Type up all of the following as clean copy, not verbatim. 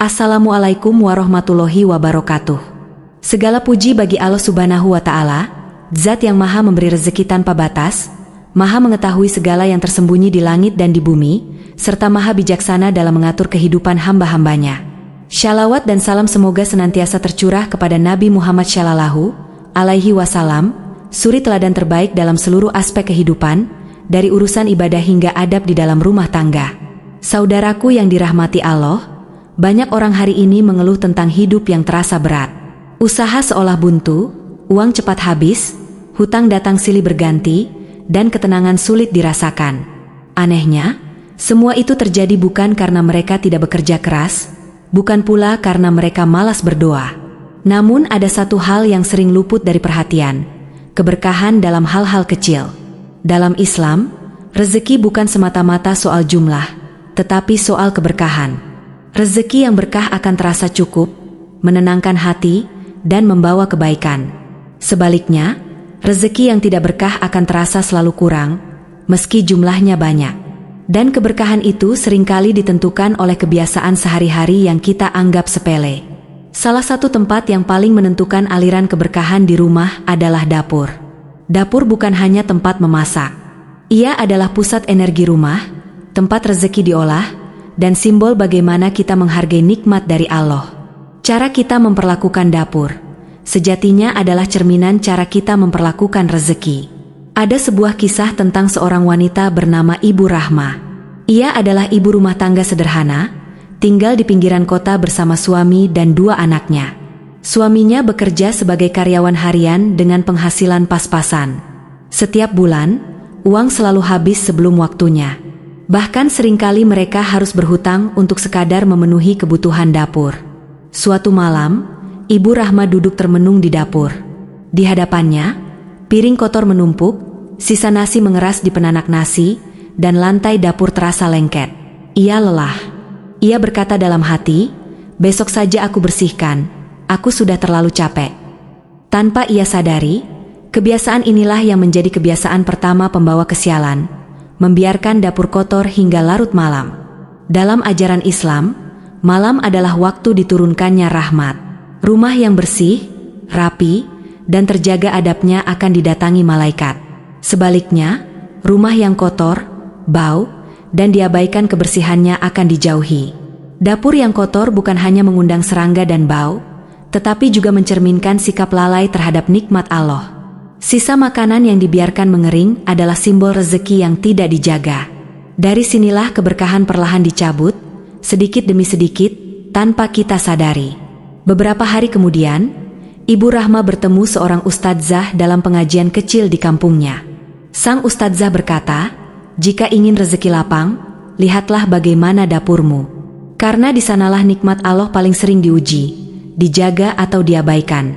Assalamualaikum warahmatullahi wabarakatuh. Segala puji bagi Allah Subhanahu wa Ta'ala, Zat yang Maha memberi rezeki tanpa batas, Maha mengetahui segala yang tersembunyi di langit dan di bumi, serta Maha bijaksana dalam mengatur kehidupan hamba-hambanya. Shalawat dan salam semoga senantiasa tercurah kepada Nabi Muhammad Shallallahu Alaihi Wasallam, suri teladan terbaik dalam seluruh aspek kehidupan, dari urusan ibadah hingga adab di dalam rumah tangga. Saudaraku yang dirahmati Allah, banyak orang hari ini mengeluh tentang hidup yang terasa berat. Usaha seolah buntu, uang cepat habis, hutang datang silih berganti, dan ketenangan sulit dirasakan. Anehnya, semua itu terjadi bukan karena mereka tidak bekerja keras, bukan pula karena mereka malas berdoa. Namun ada satu hal yang sering luput dari perhatian, keberkahan dalam hal-hal kecil. Dalam Islam, rezeki bukan semata-mata soal jumlah, tetapi soal keberkahan. Rezeki yang berkah akan terasa cukup, menenangkan hati, dan membawa kebaikan. Sebaliknya, rezeki yang tidak berkah akan terasa selalu kurang, meski jumlahnya banyak. Dan keberkahan itu seringkali ditentukan oleh kebiasaan sehari-hari yang kita anggap sepele. Salah satu tempat yang paling menentukan aliran keberkahan di rumah adalah dapur. Dapur bukan hanya tempat memasak. Ia adalah pusat energi rumah, tempat rezeki diolah, dan simbol bagaimana kita menghargai nikmat dari Allah. Cara kita memperlakukan dapur sejatinya adalah cerminan cara kita memperlakukan rezeki. Ada sebuah kisah tentang seorang wanita bernama Ibu Rahma. Ia adalah ibu rumah tangga sederhana, tinggal di pinggiran kota bersama suami dan 2 anaknya. Suaminya bekerja sebagai karyawan harian dengan penghasilan pas-pasan. Setiap bulan, uang selalu habis sebelum waktunya. Bahkan seringkali mereka harus berhutang untuk sekadar memenuhi kebutuhan dapur. Suatu malam, Ibu Rahma duduk termenung di dapur. Di hadapannya, piring kotor menumpuk, sisa nasi mengeras di penanak nasi, dan lantai dapur terasa lengket. Ia lelah. Ia berkata dalam hati, "Besok saja aku bersihkan, aku sudah terlalu capek." Tanpa ia sadari, kebiasaan inilah yang menjadi kebiasaan pertama pembawa kesialan, membiarkan dapur kotor hingga larut malam. Dalam ajaran Islam, malam adalah waktu diturunkannya rahmat. Rumah yang bersih, rapi, dan terjaga adabnya akan didatangi malaikat. Sebaliknya, rumah yang kotor, bau, dan diabaikan kebersihannya akan dijauhi. Dapur yang kotor bukan hanya mengundang serangga dan bau, tetapi juga mencerminkan sikap lalai terhadap nikmat Allah. Sisa makanan yang dibiarkan mengering adalah simbol rezeki yang tidak dijaga. Dari sinilah keberkahan perlahan dicabut, sedikit demi sedikit, tanpa kita sadari. Beberapa hari kemudian, Ibu Rahma bertemu seorang ustadzah dalam pengajian kecil di kampungnya. Sang ustadzah berkata, "Jika ingin rezeki lapang, lihatlah bagaimana dapurmu. Karena di sanalah nikmat Allah paling sering diuji, dijaga atau diabaikan."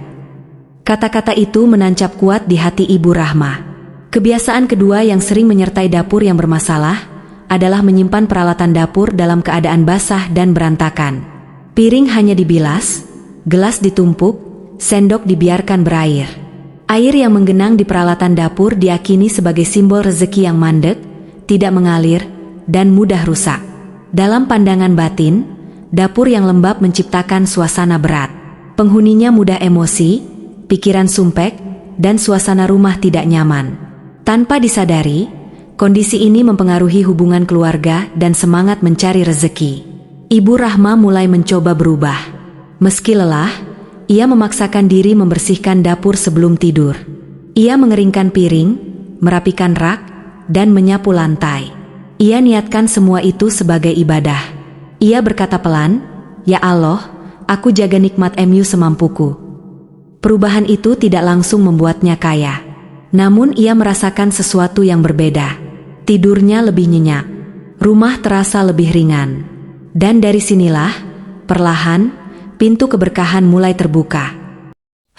Kata-kata itu menancap kuat di hati Ibu Rahma. Kebiasaan kedua yang sering menyertai dapur yang bermasalah adalah menyimpan peralatan dapur dalam keadaan basah dan berantakan. Piring hanya dibilas, gelas ditumpuk, sendok dibiarkan berair. Air yang menggenang di peralatan dapur diakini sebagai simbol rezeki yang mandek, tidak mengalir, dan mudah rusak. Dalam pandangan batin, dapur yang lembab menciptakan suasana berat. Penghuninya mudah emosi, pikiran sumpek, dan suasana rumah tidak nyaman. Tanpa disadari, kondisi ini mempengaruhi hubungan keluarga dan semangat mencari rezeki. Ibu Rahma mulai mencoba berubah. Meski lelah, ia memaksakan diri membersihkan dapur sebelum tidur. Ia mengeringkan piring, merapikan rak, dan menyapu lantai. Ia niatkan semua itu sebagai ibadah. Ia berkata pelan, "Ya Allah, aku jaga nikmat MU semampuku." Perubahan itu tidak langsung membuatnya kaya. Namun ia merasakan sesuatu yang berbeda. Tidurnya lebih nyenyak. Rumah terasa lebih ringan. Dan dari sinilah, perlahan, pintu keberkahan mulai terbuka.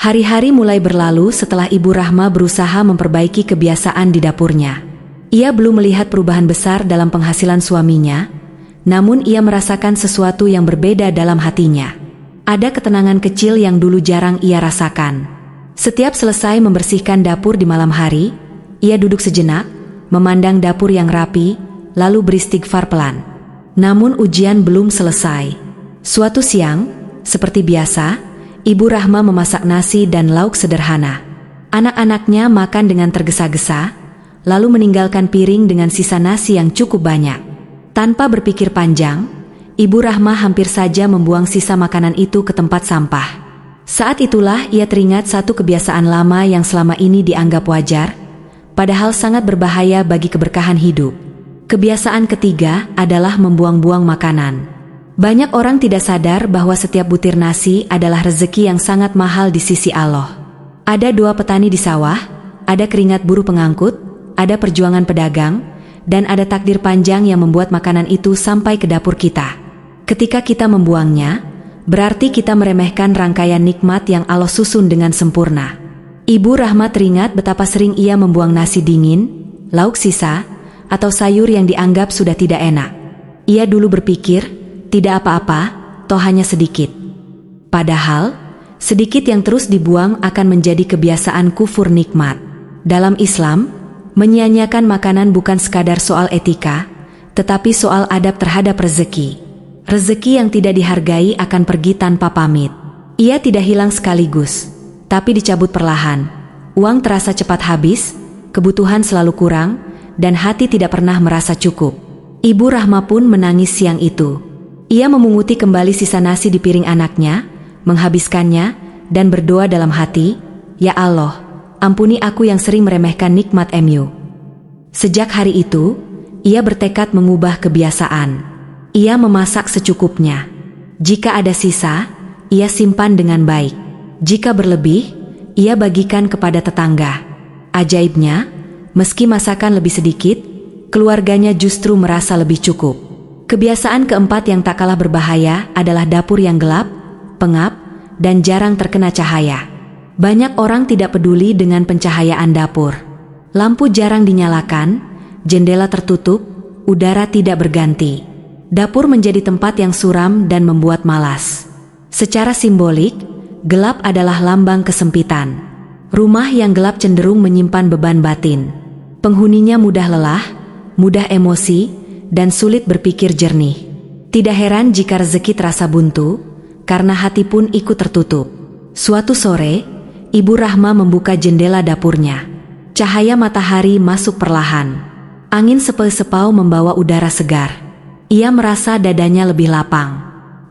Hari-hari mulai berlalu setelah Ibu Rahma berusaha memperbaiki kebiasaan di dapurnya. Ia belum melihat perubahan besar dalam penghasilan suaminya, namun ia merasakan sesuatu yang berbeda dalam hatinya. Ada ketenangan kecil yang dulu jarang ia rasakan. Setiap selesai membersihkan dapur di malam hari, ia duduk sejenak, memandang dapur yang rapi, lalu beristighfar pelan. Namun ujian belum selesai. Suatu siang, seperti biasa, Ibu Rahma memasak nasi dan lauk sederhana. Anak-anaknya makan dengan tergesa-gesa, lalu meninggalkan piring dengan sisa nasi yang cukup banyak. Tanpa berpikir panjang, Ibu Rahma hampir saja membuang sisa makanan itu ke tempat sampah. Saat itulah ia teringat satu kebiasaan lama yang selama ini dianggap wajar, padahal sangat berbahaya bagi keberkahan hidup. Kebiasaan ketiga adalah membuang-buang makanan. Banyak orang tidak sadar bahwa setiap butir nasi adalah rezeki yang sangat mahal di sisi Allah. Ada doa petani di sawah, ada keringat buruh pengangkut, ada perjuangan pedagang, dan ada takdir panjang yang membuat makanan itu sampai ke dapur kita. Ketika kita membuangnya, berarti kita meremehkan rangkaian nikmat yang Allah susun dengan sempurna. Ibu Rahma teringat betapa sering ia membuang nasi dingin, lauk sisa, atau sayur yang dianggap sudah tidak enak. Ia dulu berpikir, tidak apa-apa, toh hanya sedikit. Padahal, sedikit yang terus dibuang akan menjadi kebiasaan kufur nikmat. Dalam Islam, menyia-nyiakan makanan bukan sekadar soal etika, tetapi soal adab terhadap rezeki. Rezeki yang tidak dihargai akan pergi tanpa pamit. Ia tidak hilang sekaligus, tapi dicabut perlahan. Uang terasa cepat habis, kebutuhan selalu kurang, dan hati tidak pernah merasa cukup. Ibu Rahma pun menangis siang itu. Ia memunguti kembali sisa nasi di piring anaknya, menghabiskannya, dan berdoa dalam hati, "Ya Allah, ampuni aku yang sering meremehkan nikmat MU." Sejak hari itu, ia bertekad mengubah kebiasaan. Ia memasak secukupnya. Jika ada sisa, ia simpan dengan baik. Jika berlebih, ia bagikan kepada tetangga. Ajaibnya, meski masakan lebih sedikit, keluarganya justru merasa lebih cukup. Kebiasaan keempat yang tak kalah berbahaya adalah dapur yang gelap, pengap, dan jarang terkena cahaya. Banyak orang tidak peduli dengan pencahayaan dapur. Lampu jarang dinyalakan, jendela tertutup, udara tidak berganti. Dapur menjadi tempat yang suram dan membuat malas. Secara simbolik, gelap adalah lambang kesempitan. Rumah yang gelap cenderung menyimpan beban batin. Penghuninya mudah lelah, mudah emosi, dan sulit berpikir jernih. Tidak heran jika rezeki terasa buntu, karena hati pun ikut tertutup. Suatu sore, Ibu Rahma membuka jendela dapurnya. Cahaya matahari masuk perlahan. Angin sepau-sepau membawa udara segar. Ia merasa dadanya lebih lapang.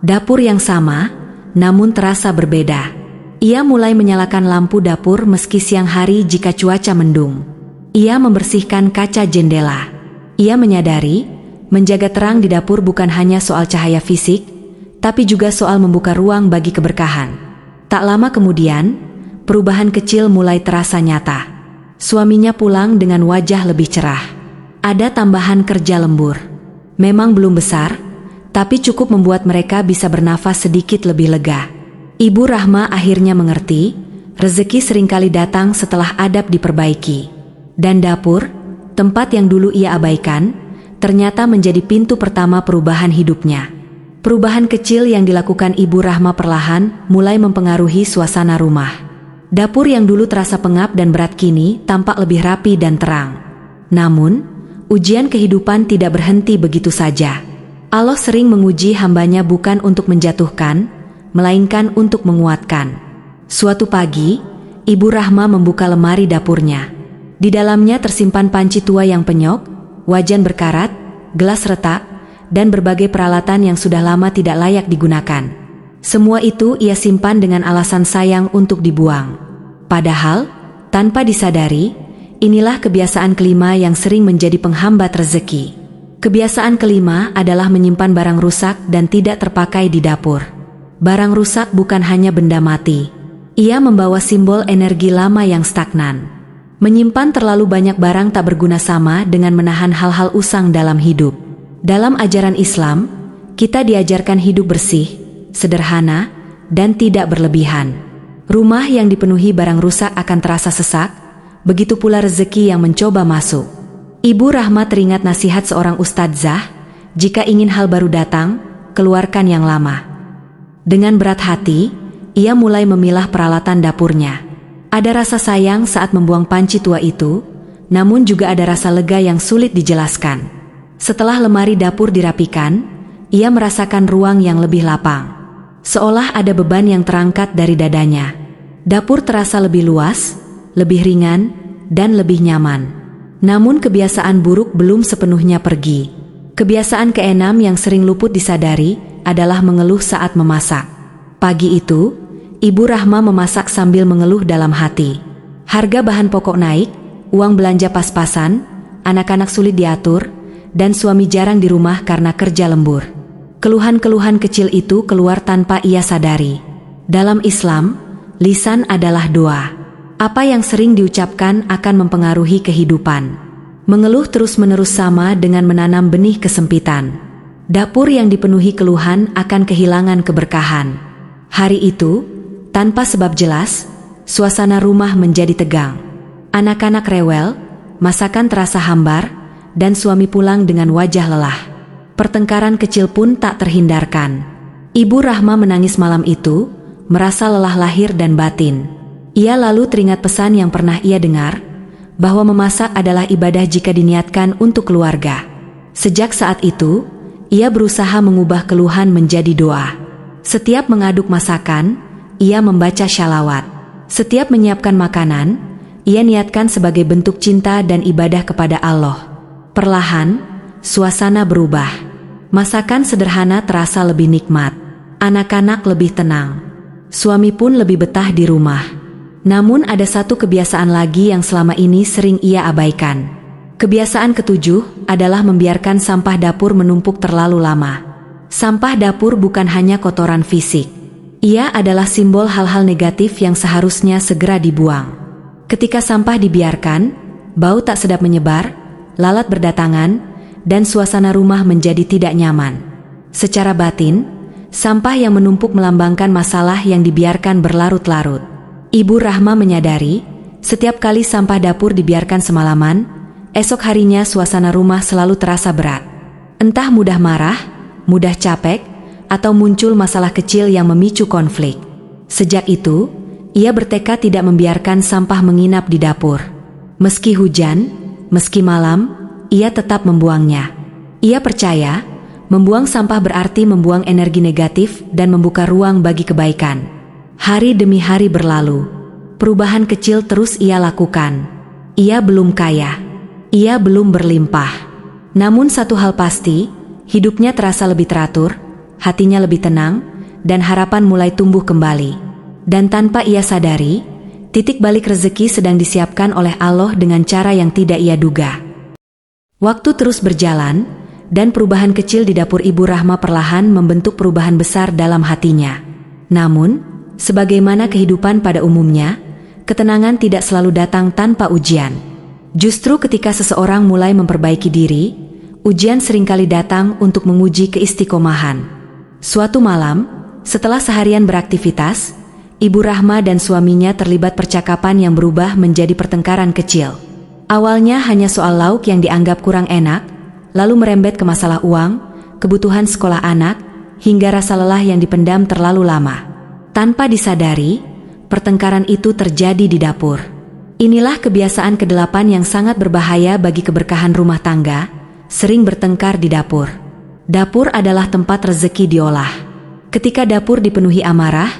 Dapur yang sama, namun terasa berbeda. Ia mulai menyalakan lampu dapur meski siang hari jika cuaca mendung. Ia membersihkan kaca jendela. Ia menyadari, menjaga terang di dapur bukan hanya soal cahaya fisik, tapi juga soal membuka ruang bagi keberkahan. Tak lama kemudian, perubahan kecil mulai terasa nyata. Suaminya pulang dengan wajah lebih cerah. Ada tambahan kerja lembur. Memang belum besar, tapi cukup membuat mereka bisa bernafas sedikit lebih lega. Ibu Rahma akhirnya mengerti, rezeki seringkali datang setelah adab diperbaiki. Dan dapur, tempat yang dulu ia abaikan, ternyata menjadi pintu pertama perubahan hidupnya. Perubahan kecil yang dilakukan Ibu Rahma perlahan mulai mempengaruhi suasana rumah. Dapur yang dulu terasa pengap dan berat kini tampak lebih rapi dan terang. Namun, ujian kehidupan tidak berhenti begitu saja. Allah sering menguji hambanya bukan untuk menjatuhkan, melainkan untuk menguatkan. Suatu pagi, Ibu Rahma membuka lemari dapurnya. Di dalamnya tersimpan panci tua yang penyok, wajan berkarat, gelas retak, dan berbagai peralatan yang sudah lama tidak layak digunakan. Semua itu ia simpan dengan alasan sayang untuk dibuang. Padahal, tanpa disadari, inilah kebiasaan kelima yang sering menjadi penghambat rezeki. Kebiasaan kelima adalah menyimpan barang rusak dan tidak terpakai di dapur. Barang rusak bukan hanya benda mati. Ia membawa simbol energi lama yang stagnan. Menyimpan terlalu banyak barang tak berguna sama dengan menahan hal-hal usang dalam hidup. Dalam ajaran Islam, kita diajarkan hidup bersih, sederhana, dan tidak berlebihan. Rumah yang dipenuhi barang rusak akan terasa sesak, begitu pula rezeki yang mencoba masuk. Ibu Rahma teringat nasihat seorang ustadzah, jika ingin hal baru datang, keluarkan yang lama. Dengan berat hati, ia mulai memilah peralatan dapurnya. Ada rasa sayang saat membuang panci tua itu, namun juga ada rasa lega yang sulit dijelaskan. Setelah lemari dapur dirapikan, ia merasakan ruang yang lebih lapang. Seolah ada beban yang terangkat dari dadanya. Dapur terasa lebih luas, lebih ringan, dan lebih nyaman. Namun kebiasaan buruk belum sepenuhnya pergi. Kebiasaan keenam yang sering luput disadari adalah mengeluh saat memasak. Pagi itu, Ibu Rahma memasak sambil mengeluh dalam hati. Harga bahan pokok naik, uang belanja pas-pasan, anak-anak sulit diatur, dan suami jarang di rumah karena kerja lembur. Keluhan-keluhan kecil itu keluar tanpa ia sadari. Dalam Islam, lisan adalah doa. Apa yang sering diucapkan akan mempengaruhi kehidupan. Mengeluh terus-menerus sama dengan menanam benih kesempitan. Dapur yang dipenuhi keluhan akan kehilangan keberkahan. Hari itu, tanpa sebab jelas, suasana rumah menjadi tegang. Anak-anak rewel, masakan terasa hambar, dan suami pulang dengan wajah lelah. Pertengkaran kecil pun tak terhindarkan. Ibu Rahma menangis malam itu, merasa lelah lahir dan batin. Ia lalu teringat pesan yang pernah ia dengar, bahwa memasak adalah ibadah jika diniatkan untuk keluarga. Sejak saat itu, ia berusaha mengubah keluhan menjadi doa. Setiap mengaduk masakan, ia membaca shalawat. Setiap menyiapkan makanan, ia niatkan sebagai bentuk cinta dan ibadah kepada Allah. Perlahan, suasana berubah. Masakan sederhana terasa lebih nikmat. Anak-anak lebih tenang. Suami pun lebih betah di rumah. Namun ada satu kebiasaan lagi yang selama ini sering ia abaikan. Kebiasaan ketujuh adalah membiarkan sampah dapur menumpuk terlalu lama. Sampah dapur bukan hanya kotoran fisik. Ia adalah simbol hal-hal negatif yang seharusnya segera dibuang. Ketika sampah dibiarkan, bau tak sedap menyebar, lalat berdatangan, dan suasana rumah menjadi tidak nyaman. Secara batin, sampah yang menumpuk melambangkan masalah yang dibiarkan berlarut-larut. Ibu Rahma menyadari, setiap kali sampah dapur dibiarkan semalaman, esok harinya suasana rumah selalu terasa berat. Entah mudah marah, mudah capek, atau muncul masalah kecil yang memicu konflik. Sejak itu, ia bertekad tidak membiarkan sampah menginap di dapur. Meski hujan, meski malam, ia tetap membuangnya. Ia percaya, membuang sampah berarti membuang energi negatif dan membuka ruang bagi kebaikan. Hari demi hari berlalu. Perubahan kecil terus ia lakukan. Ia belum kaya. Ia belum berlimpah. Namun satu hal pasti, hidupnya terasa lebih teratur, hatinya lebih tenang, dan harapan mulai tumbuh kembali. Dan tanpa ia sadari, titik balik rezeki sedang disiapkan oleh Allah dengan cara yang tidak ia duga. Waktu terus berjalan, dan perubahan kecil di dapur Ibu Rahma perlahan membentuk perubahan besar dalam hatinya. Namun, sebagaimana kehidupan pada umumnya, ketenangan tidak selalu datang tanpa ujian. Justru ketika seseorang mulai memperbaiki diri, ujian seringkali datang untuk menguji keistiqomahan. Suatu malam, setelah seharian beraktivitas, Ibu Rahma dan suaminya terlibat percakapan yang berubah menjadi pertengkaran kecil. Awalnya hanya soal lauk yang dianggap kurang enak, lalu merembet ke masalah uang, kebutuhan sekolah anak, hingga rasa lelah yang dipendam terlalu lama. Tanpa disadari, pertengkaran itu terjadi di dapur. Inilah kebiasaan ke-8 yang sangat berbahaya bagi keberkahan rumah tangga, sering bertengkar di dapur. Dapur adalah tempat rezeki diolah. Ketika dapur dipenuhi amarah,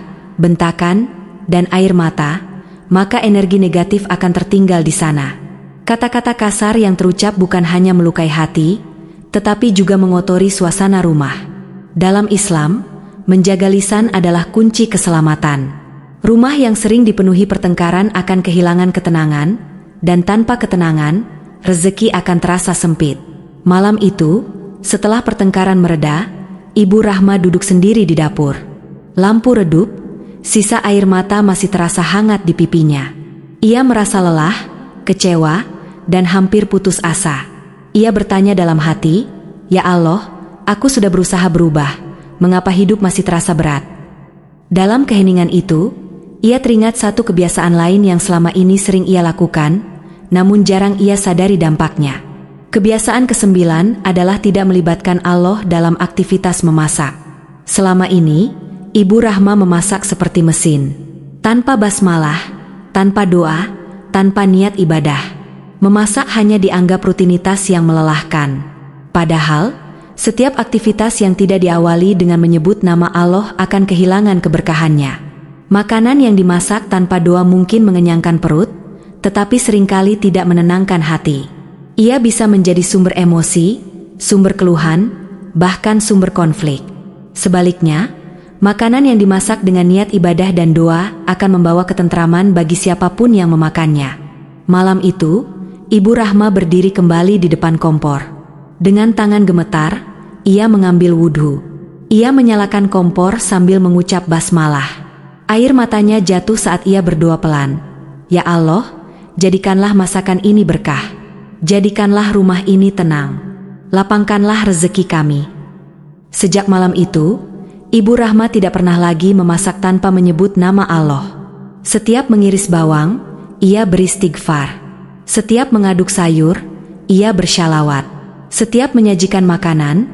bentakan, dan air mata, maka energi negatif akan tertinggal di sana. Kata-kata kasar yang terucap bukan hanya melukai hati, tetapi juga mengotori suasana rumah. Dalam Islam, menjaga lisan adalah kunci keselamatan. Rumah yang sering dipenuhi pertengkaran akan kehilangan ketenangan, dan tanpa ketenangan, rezeki akan terasa sempit. Malam itu, setelah pertengkaran mereda, Ibu Rahma duduk sendiri di dapur. Lampu redup, sisa air mata masih terasa hangat di pipinya. Ia merasa lelah, kecewa, dan hampir putus asa. Ia bertanya dalam hati, "Ya Allah, aku sudah berusaha berubah, mengapa hidup masih terasa berat?" Dalam keheningan itu, ia teringat satu kebiasaan lain yang selama ini sering ia lakukan, namun jarang ia sadari dampaknya. Kebiasaan ke-9 adalah tidak melibatkan Allah dalam aktivitas memasak. Selama ini, Ibu Rahma memasak seperti mesin. Tanpa basmalah, tanpa doa, tanpa niat ibadah. Memasak hanya dianggap rutinitas yang melelahkan. Padahal, setiap aktivitas yang tidak diawali dengan menyebut nama Allah akan kehilangan keberkahannya. Makanan yang dimasak tanpa doa mungkin mengenyangkan perut, tetapi seringkali tidak menenangkan hati. Ia bisa menjadi sumber emosi, sumber keluhan, bahkan sumber konflik. Sebaliknya, makanan yang dimasak dengan niat ibadah dan doa akan membawa ketentraman bagi siapapun yang memakannya. Malam itu, Ibu Rahma berdiri kembali di depan kompor. Dengan tangan gemetar, ia mengambil wudhu. Ia menyalakan kompor sambil mengucap basmalah. Air matanya jatuh saat ia berdoa pelan. Ya Allah, jadikanlah masakan ini berkah. Jadikanlah rumah ini tenang. Lapangkanlah rezeki kami. Sejak malam itu, Ibu Rahma tidak pernah lagi memasak tanpa menyebut nama Allah. Setiap mengiris bawang, ia beristighfar. Setiap mengaduk sayur, ia bersyalawat. Setiap menyajikan makanan,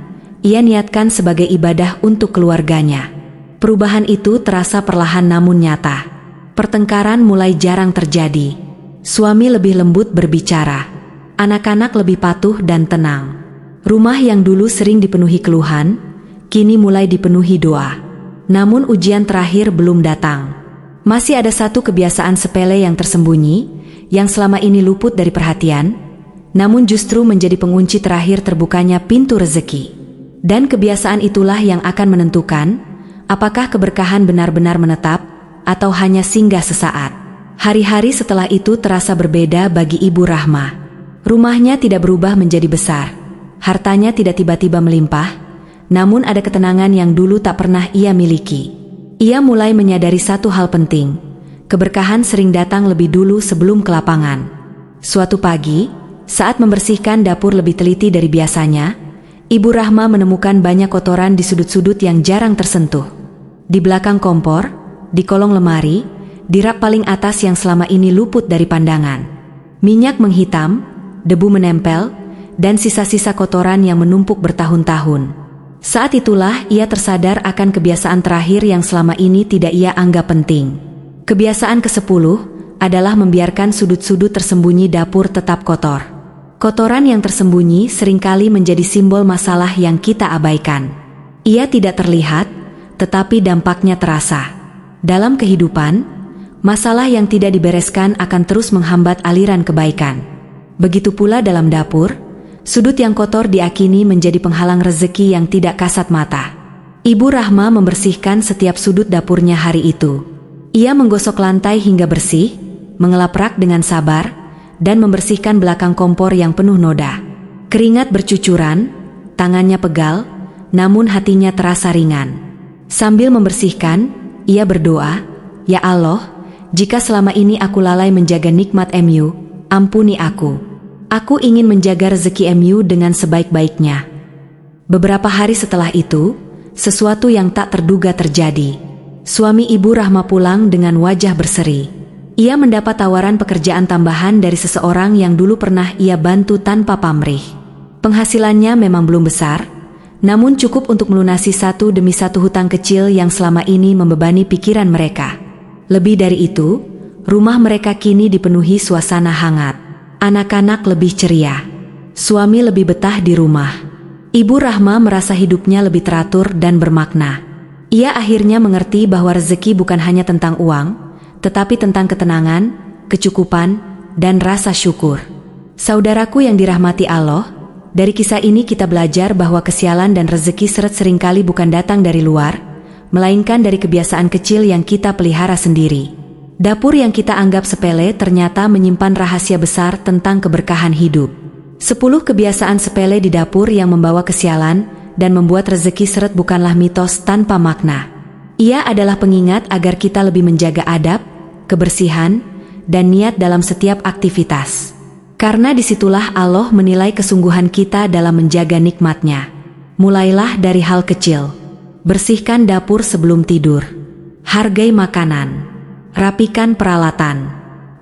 ia niatkan sebagai ibadah untuk keluarganya. Perubahan itu terasa perlahan namun nyata. Pertengkaran mulai jarang terjadi. Suami lebih lembut berbicara. Anak-anak lebih patuh dan tenang. Rumah yang dulu sering dipenuhi keluhan, kini mulai dipenuhi doa. Namun ujian terakhir belum datang. Masih ada satu kebiasaan sepele yang tersembunyi, yang selama ini luput dari perhatian, namun justru menjadi pengunci terakhir terbukanya pintu rezeki. Dan kebiasaan itulah yang akan menentukan, apakah keberkahan benar-benar menetap, atau hanya singgah sesaat. Hari-hari setelah itu terasa berbeda bagi Ibu Rahma. Rumahnya tidak berubah menjadi besar. Hartanya tidak tiba-tiba melimpah, namun ada ketenangan yang dulu tak pernah ia miliki. Ia mulai menyadari satu hal penting. Keberkahan sering datang lebih dulu sebelum ke lapangan. Suatu pagi, saat membersihkan dapur lebih teliti dari biasanya, Ibu Rahma menemukan banyak kotoran di sudut-sudut yang jarang tersentuh. Di belakang kompor, di kolong lemari, di rak paling atas yang selama ini luput dari pandangan. Minyak menghitam, debu menempel, dan sisa-sisa kotoran yang menumpuk bertahun-tahun. Saat itulah ia tersadar akan kebiasaan terakhir yang selama ini tidak ia anggap penting. Kebiasaan ke-10 adalah membiarkan sudut-sudut tersembunyi dapur tetap kotor. Kotoran yang tersembunyi seringkali menjadi simbol masalah yang kita abaikan. Ia tidak terlihat, tetapi dampaknya terasa. Dalam kehidupan, masalah yang tidak dibereskan akan terus menghambat aliran kebaikan. Begitu pula dalam dapur, sudut yang kotor diakini menjadi penghalang rezeki yang tidak kasat mata. Ibu Rahma membersihkan setiap sudut dapurnya hari itu. Ia menggosok lantai hingga bersih, mengelap rak dengan sabar, dan membersihkan belakang kompor yang penuh noda. Keringat bercucuran, tangannya pegal, namun hatinya terasa ringan. Sambil membersihkan, ia berdoa, "Ya Allah, jika selama ini aku lalai menjaga nikmat MU, ampuni aku. Aku ingin menjaga rezeki MU dengan sebaik-baiknya." Beberapa hari setelah itu, sesuatu yang tak terduga terjadi. Suami Ibu Rahma pulang dengan wajah berseri. Ia mendapat tawaran pekerjaan tambahan dari seseorang yang dulu pernah ia bantu tanpa pamrih. Penghasilannya memang belum besar, namun cukup untuk melunasi satu demi satu hutang kecil yang selama ini membebani pikiran mereka. Lebih dari itu, rumah mereka kini dipenuhi suasana hangat. Anak-anak lebih ceria. Suami lebih betah di rumah. Ibu Rahma merasa hidupnya lebih teratur dan bermakna. Ia akhirnya mengerti bahwa rezeki bukan hanya tentang uang, tetapi tentang ketenangan, kecukupan, dan rasa syukur. Saudaraku yang dirahmati Allah, dari kisah ini kita belajar bahwa kesialan dan rezeki seringkali bukan datang dari luar, melainkan dari kebiasaan kecil yang kita pelihara sendiri. Dapur yang kita anggap sepele ternyata menyimpan rahasia besar tentang keberkahan hidup. 10 kebiasaan sepele di dapur yang membawa kesialan dan membuat rezeki seret bukanlah mitos tanpa makna. Ia adalah pengingat agar kita lebih menjaga adab, kebersihan, dan niat dalam setiap aktivitas. Karena disitulah Allah menilai kesungguhan kita dalam menjaga nikmat-Nya. Mulailah dari hal kecil. Bersihkan dapur sebelum tidur. Hargai makanan. Rapikan peralatan.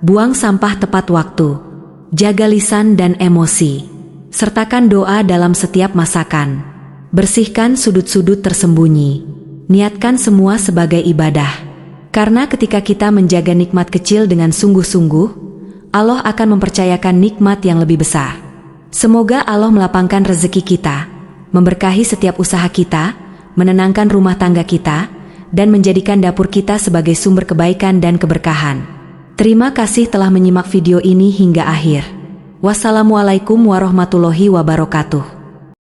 Buang sampah tepat waktu. Jaga lisan dan emosi. Sertakan doa dalam setiap masakan. Bersihkan sudut-sudut tersembunyi. Niatkan semua sebagai ibadah. Karena ketika kita menjaga nikmat kecil dengan sungguh-sungguh, Allah akan mempercayakan nikmat yang lebih besar. Semoga Allah melapangkan rezeki kita, memberkahi setiap usaha kita, menenangkan rumah tangga kita, dan menjadikan dapur kita sebagai sumber kebaikan dan keberkahan. Terima kasih telah menyimak video ini hingga akhir. Wassalamualaikum warahmatullahi wabarakatuh.